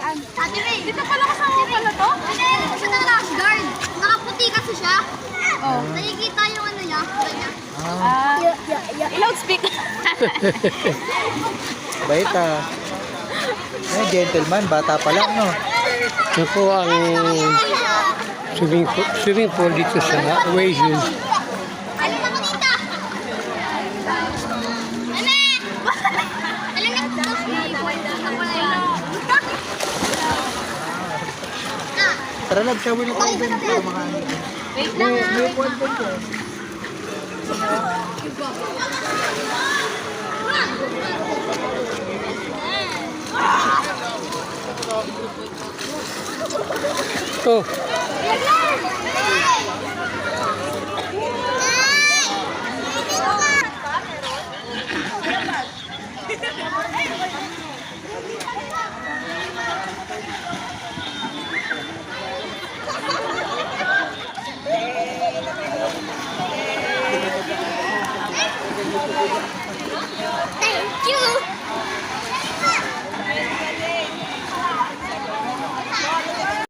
Ate May, dito pala kasama pala to? Hindi, dito siya na last guard. Nakaputi kasi siya. Oh. Nakikita yung ano niya. Loudspeaker. Bait ah. Ay, gentleman, bata pa lang, no? Ito po ang swimming pool dito sa Oasis. Alam ako dito. Ame! Alam niyo ito. Tara lang, siya will open para makaano. Wait lang ha. May point po siya. Oh, Thank you.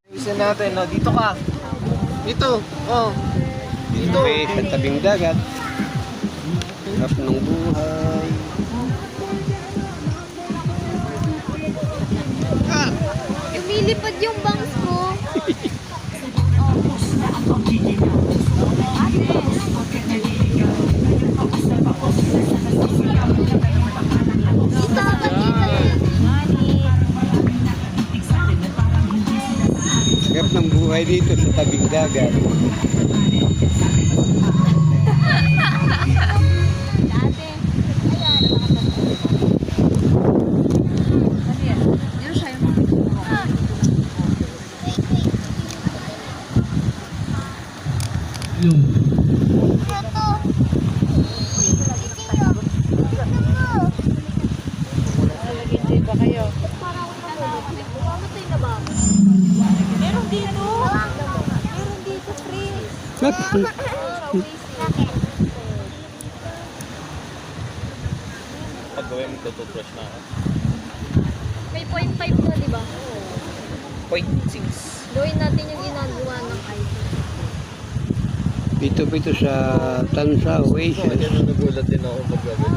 Isa natin, no? Dito ka. Dito, oh. Dito. okay, sa tabing dagat. Sarap ng buhay. Lumilipad yung bangs ko. Sarap ng buhay dito sa tabing dagat. Meron dito. Meron dito, free. Pag gawin mo, tututrush na ako. May 0.5 na, di ba? 0.6. Gawin natin yung ginagawa ng item. Dito sa Tansa Oasis. Ganun nagulat din ako pag gawin.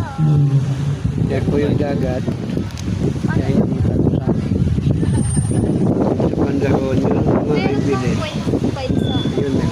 Yan po yung dagat. Yan yung Tansa. Sa pandaron yun, mga Meron ibili. pang 0.5 sa Yun, may